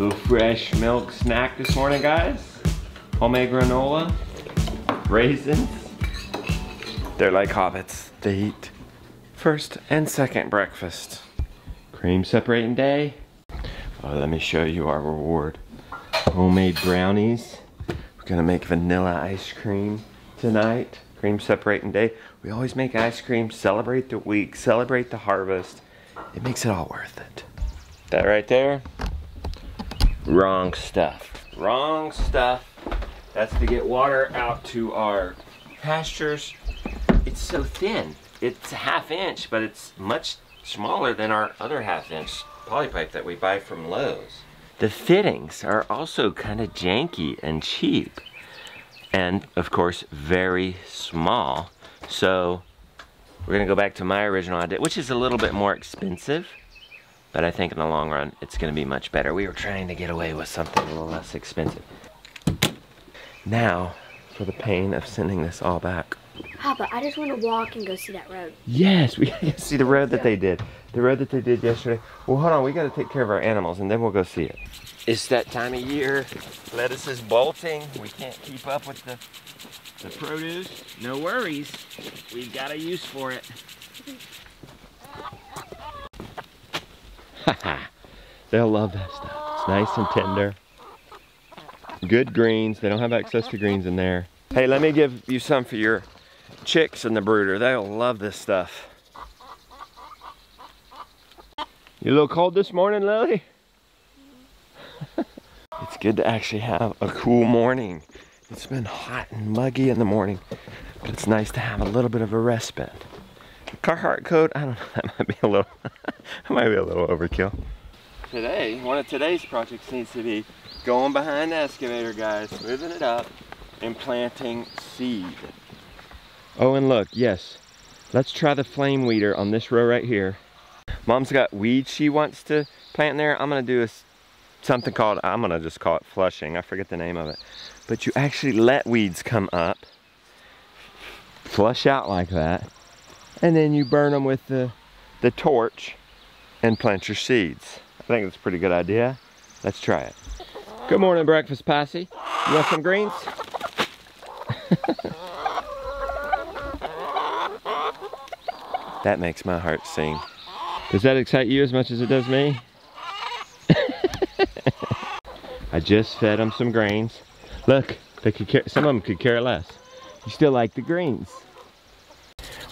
Little fresh milk snack this morning, guys. Homemade granola, raisins. They're like hobbits. They eat first and second breakfast. Cream separating day. Oh, let me show you our reward. Homemade brownies. We're gonna make vanilla ice cream tonight. Cream separating day. We always make ice cream, celebrate the week, celebrate the harvest. It makes it all worth it. That right there, wrong stuff. Wrong stuff. That's to get water out to our pastures. It's so thin. It's a ½ inch, but it's much smaller than our other ½ inch poly pipe that we buy from Lowe's. The fittings are also kind of janky and cheap. And of course, very small. So we're gonna go back to my original idea, which is a little bit more expensive, but I think in the long run, it's gonna be much better. We were trying to get away with something a little less expensive. Now, for the pain of sending this all back. Papa, I just want to walk and go see that road. Yes, we gotta see the road that they did. The road that they did yesterday. Well, hold on, we gotta take care of our animals and then we'll go see it. It's that time of year. Lettuce is bolting. We can't keep up with the produce. No worries. We've got a use for it. Haha. They'll love that stuff. It's nice and tender. Good greens. They don't have access to greens in there. Hey, let me give you some for your chicks in the brooder. They'll love this stuff. You a little cold this morning, Lily? It's good to actually have a cool morning. It's been hot and muggy in the morning, but it's nice to have a little bit of a respite. Carhartt coat, I don't know, that might be a little, overkill. Today, one of today's projects needs to be going behind the excavator, guys, moving it up and planting seed. Oh, and look, yes, let's try the flame weeder on this row right here. Mom's got weeds she wants to plant in there. I'm gonna do something called, I'm gonna just call it flushing. I forget the name of it. But you actually let weeds come up, flush out like that, and then you burn them with the torch and plant your seeds. I think it's a pretty good idea. Let's try it. Good morning, breakfast posse. You want some greens? That makes my heart sing. Does that excite you as much as it does me? I just fed them some greens. Look, they could some of them could care less. You still like the greens.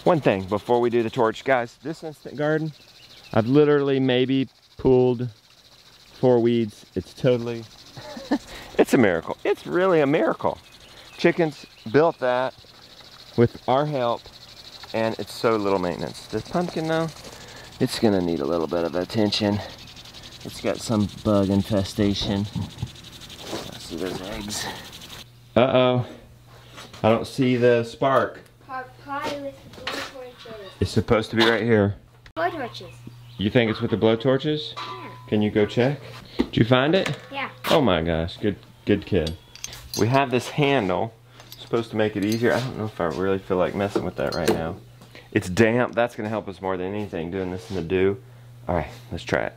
One thing before we do the torch, guys, this instant garden, I've literally maybe pulled 4 weeds. It's totally, it's a miracle. It's really a miracle. Chickens built that with our help, and it's so little maintenance. This pumpkin though, it's gonna need a little bit of attention. It's got some bug infestation. I see those eggs. Uh-oh. I don't see the spark. Probably with the blowtorches. It's supposed to be right here. Blowtorches. You think it's with the blowtorches? Yeah. Can you go check? Did you find it? Yeah. Oh my gosh, good kid. We have this handle. It's supposed to make it easier. I don't know if I really feel like messing with that right now. It's damp. That's gonna help us more than anything, doing this in the dew. All right, let's try it.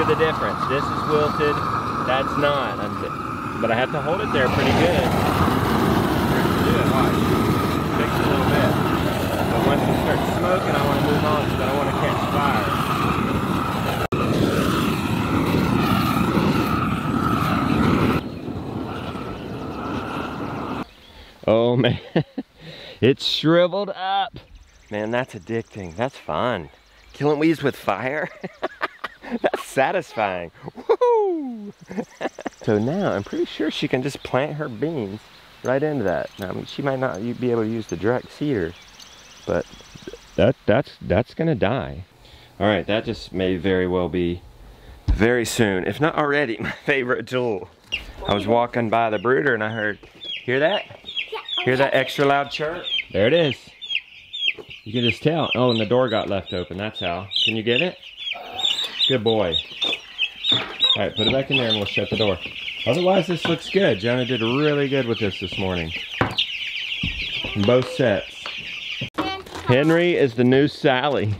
The difference. This is wilted, that's not. But I have to hold it there pretty good. Yeah, watch. Takes a little bit. But once it starts smoking, I want to move on because I don't want to catch fire. Oh man, it's shriveled up. Man, that's addicting. That's fun. Killing weeds with fire. That's satisfying. Woohoo! So now I'm pretty sure she can just plant her beans right into that. Now, I mean, she might not be able to use the direct seeder, but that's gonna die. All right, that just may very well be very soon, if not already, my favorite tool. I was walking by the brooder and I heard, hear that? Yeah. Hear that extra loud chirp? There it is. You can just tell. Oh, and the door got left open, that's how. Can you get it? Good boy. All right, put it back in there and we'll shut the door. Otherwise, this looks good. Jonah did really good with this morning. Both sets. Henry is the new Sally.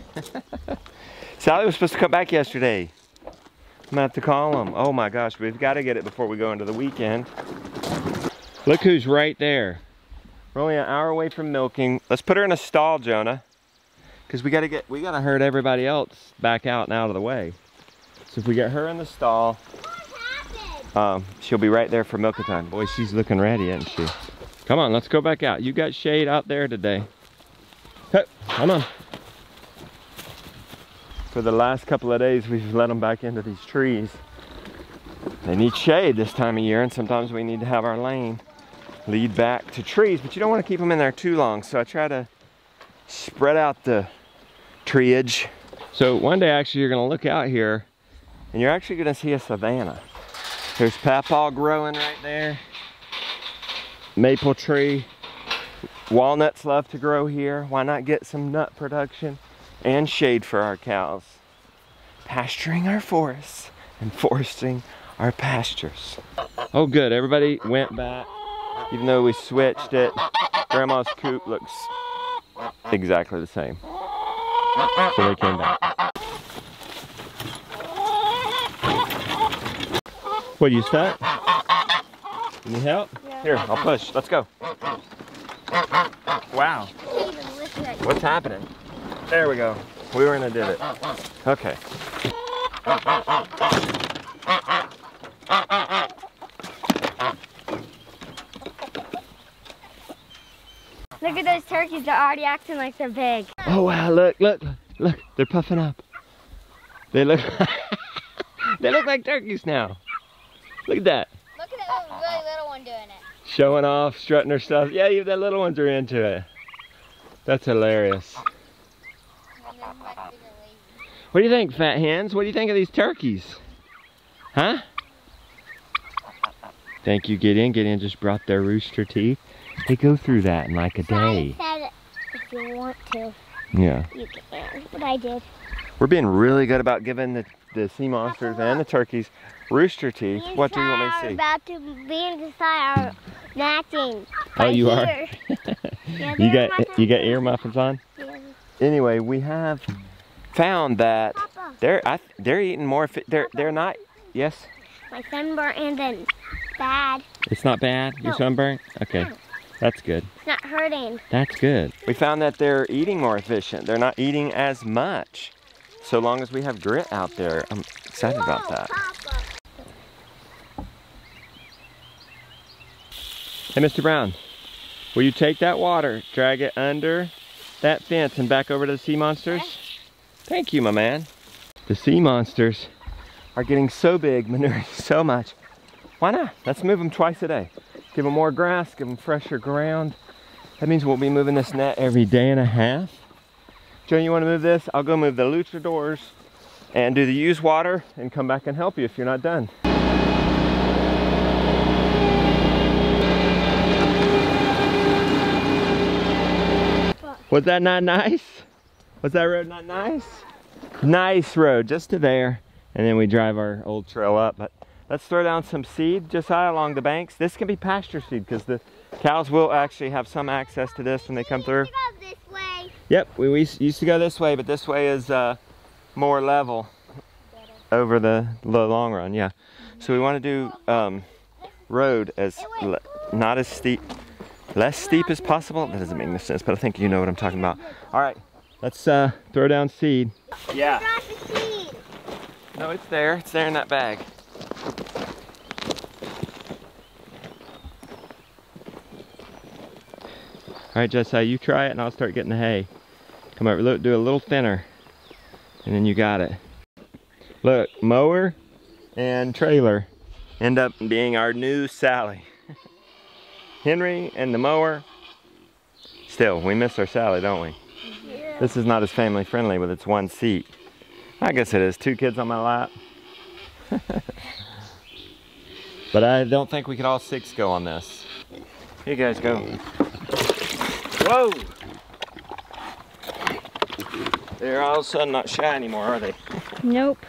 Sally was supposed to come back yesterday. I'm gonna have to call him. Oh my gosh, we've got to get it before we go into the weekend. Look who's right there. We're only an hour away from milking. Let's put her in a stall, Jonah. Because we gotta herd everybody else back out and out of the way. So if we get her in the stall, she'll be right there for milking time. Boy, she's looking ready, isn't she? Come on, let's go back out. You got shade out there today. Hey, come on. For the last couple of days, we've let them back into these trees. They need shade this time of year, and sometimes we need to have our lane lead back to trees, but you don't want to keep them in there too long. So I try to spread out the treeage. So one day, actually, you're gonna look out here, and you're actually gonna see a savanna. There's papaw growing right there. Maple tree. Walnuts love to grow here. Why not get some nut production and shade for our cows? Pasturing our forests and foresting our pastures. Oh good, everybody went back. Even though we switched it, Grandma's coop looks exactly the same. So they came back. What, you stuck? Need help? Yeah. Here, I'll push. Let's go. Wow. What's happening? There we go. We were gonna do it. Okay. Look at those turkeys. They're already acting like they're big. Oh wow, look, look, look. They're puffing up. They look they look like turkeys now. Look at that. Look at that really little one doing it. Showing off, strutting her stuff. Yeah, even the little ones are into it. That's hilarious. What do you think, fat hands? What do you think of these turkeys? Huh? Thank you, Gideon. Gideon just brought their rooster teeth. They go through that in like a day. I said if you want to. Yeah. You can, but I did. We're being really good about giving the sea monsters and the turkeys rooster teeth. What do you want me to see? About to be inside our matching. Oh, you are? Yeah, you got ear muffins on? Yeah. Anyway, we have found that they're eating more. They're not. Yes. My sunburn and then bad. It's not bad. Your sunburn? Okay, that's good. It's not hurting. That's good. We found that they're eating more efficient. They're not eating as much. So long as we have grit out there, I'm excited about that. Papa. Hey, Mr. Brown, will you take that water, drag it under that fence and back over to the sea monsters? Thank you, my man. The sea monsters are getting so big, manuring so much. Why not? Let's move them twice a day. Give them more grass, give them fresher ground. That means we'll be moving this net every day and a half. Joe, you want to move this? I'll go move the luchadors and do the used water and come back and help you if you're not done. Was that not nice? Was that road not nice? Nice road, just to there. And then we drive our old trail up. But let's throw down some seed, Josiah, along the banks. This can be pasture seed because the cows will actually have some access to this when they come through. This way. Yep, we used to go this way, but this way is more level over the long run, yeah. So we want to do road as not as steep, less steep as possible. That doesn't make any sense, but I think you know what I'm talking about. All right, let's throw down seed. Yeah. No, it's there. It's there in that bag. All right, Jessica, you try it and I'll start getting the hay. Come over, look, do a little thinner. And then you got it. Look, mower and trailer end up being our new Sally. Henry and the mower. Still, we miss our Sally, don't we? Yeah. This is not as family friendly with its one seat. I guess it is, 2 kids on my lap. But I don't think we could all 6 go on this. Here you guys go. Whoa! They're all of a sudden not shy anymore, are they? Nope.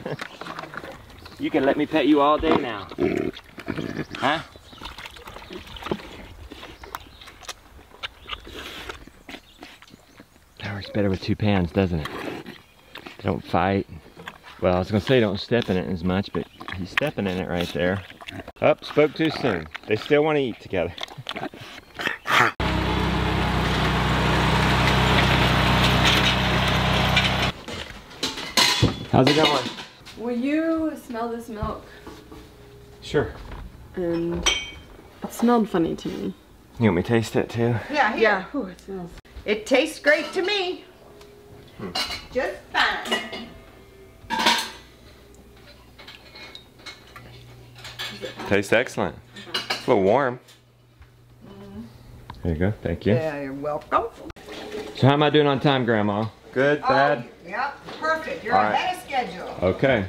You can let me pet you all day now. Huh? That works better with two pans, doesn't it? They don't fight. Well, I was gonna say don't step in it as much, but he's stepping in it right there. Oh, spoke too soon. They still want to eat together. How's it going? Will you smell this milk? Sure. And it smelled funny to me. You want me to taste it too? Yeah, here. Yeah. Ooh, it smells. It tastes great to me. Just fine. Tastes excellent. It's a little warm. There you go. Thank you. Yeah, you're welcome. So how am I doing on time, Grandma? Good, bad? Oh, yep, perfect. You're All right. ahead of schedule. Okay.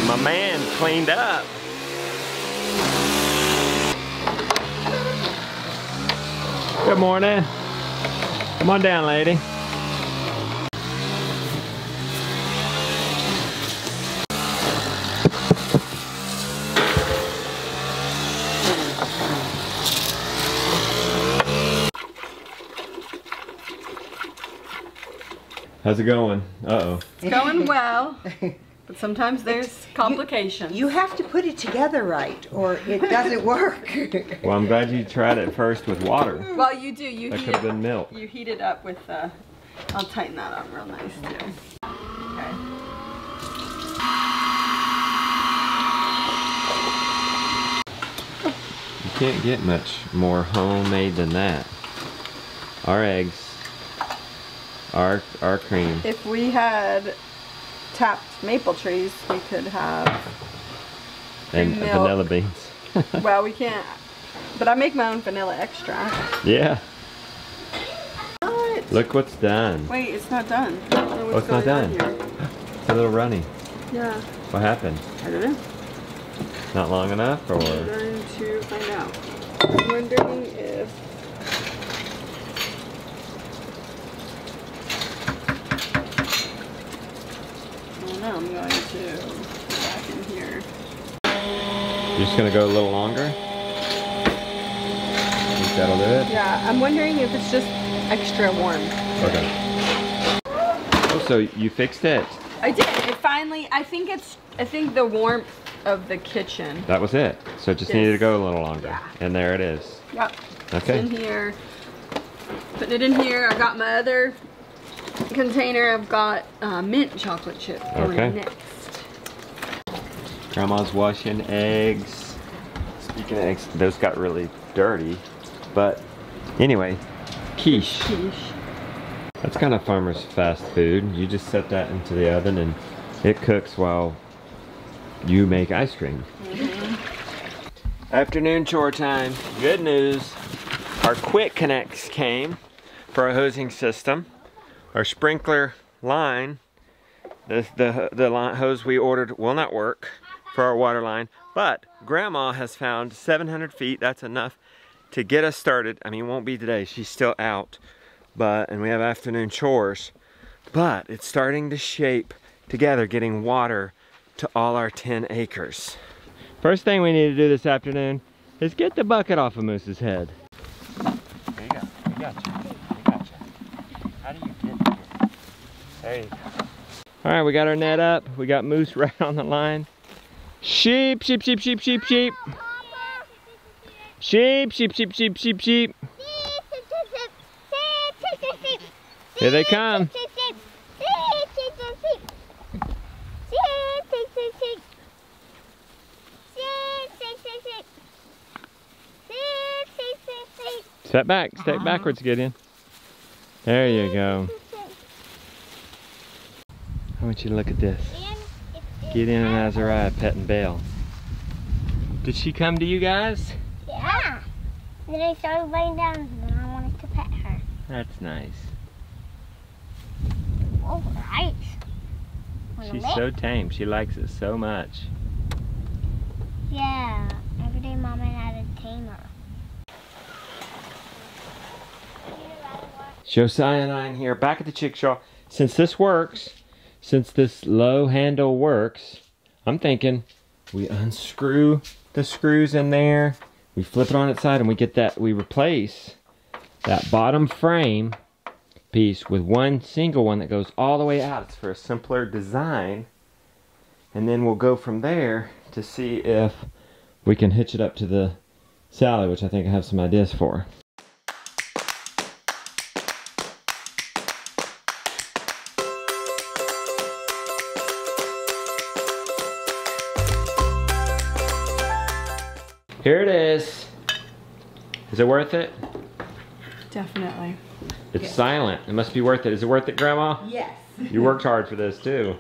My man cleaned up. Good morning. Come on down, lady. How's it going? Uh-oh. It's going well, but sometimes there's complications. You have to put it together right, or it doesn't work. Well, I'm glad you tried it first with water. Well, you do. You That heat could have it. been milk. You heat it up with. I'll tighten that up real nice too. Okay. You can't get much more homemade than that. Our eggs, our cream. If we had tapped maple trees, we could have. And milk. vanilla beans. Well, we can't. But I make my own vanilla extract. Yeah. What? Look what's done. Wait, it's not done. I don't know Oh, what's it's not going on done. here. It's a little runny. Yeah. What happened? I don't know. Not long enough, or? I'm going to find out. I'm wondering if. I don't know. I'm going to go back in here. You're just gonna go a little longer? Think that'll do it? Yeah, I'm wondering if it's just extra warm. Okay. Oh, so you fixed it. I did. It finally. I think the warmth of the kitchen. That was it. So it just Yes. needed to go a little longer. Yeah. And there it is. Yep. Okay. It's in here. Putting it in here. I got my other container. I've got mint chocolate chip going Okay. next. Grandma's washing eggs. Speaking of eggs, those got really dirty. But anyway, quiche. Quiche. That's kind of farmer's fast food. You just set that into the oven and it cooks while you make ice cream. Afternoon chore time. Good news. Our quick connects came for our hosing system. Our sprinkler line, the line, hose we ordered will not work for our water line, but Grandma has found 700 feet. That's enough to get us started. I mean, it won't be today. She's still out, and we have afternoon chores, but it's starting to shape together, getting water to all our 10 acres. First thing we need to do this afternoon is get the bucket off of Moose's head. There you go. We got you. We got you. How do you get here? There you go. All right, we got our net up. We got Moose right on the line. Sheep, sheep, sheep, sheep, sheep, sheep. Sheep, sheep, sheep, sheep, sheep, sheep. Here they come. Step back, step backwards, Gideon. There you go. I want you to look at this. Gideon and Azariah petting Belle. Did she come to you guys? Yeah. Then I started laying down and then I wanted to pet her. That's nice. All right. She's so tame. She likes it so much. Yeah. Every day Mama had a tamer. Josiah and I in here, back at the chickshaw, since this works, since this low handle works, I'm thinking we unscrew the screws in there, we flip it on its side, and we get that, we replace that bottom frame piece with one single one that goes all the way out. It's for a simpler design. And then we'll go from there to see if we can hitch it up to the Sally, which I think I have some ideas for. Here it is. Is it worth it? Definitely. It's silent. It must be worth it. Is it worth it, Grandma? Yes. You worked hard for this too.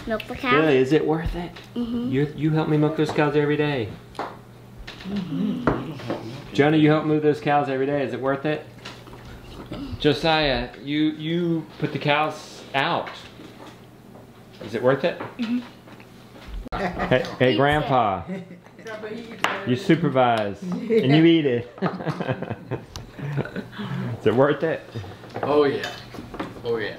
Milk the cow. Really, is it worth it? You help me milk those cows every day. Jonah, you help move those cows every day. Is it worth it? Josiah, you put the cows out. Is it worth it? Hey, Grandpa, you supervise and you eat it. Is it worth it? Oh yeah. Oh yeah.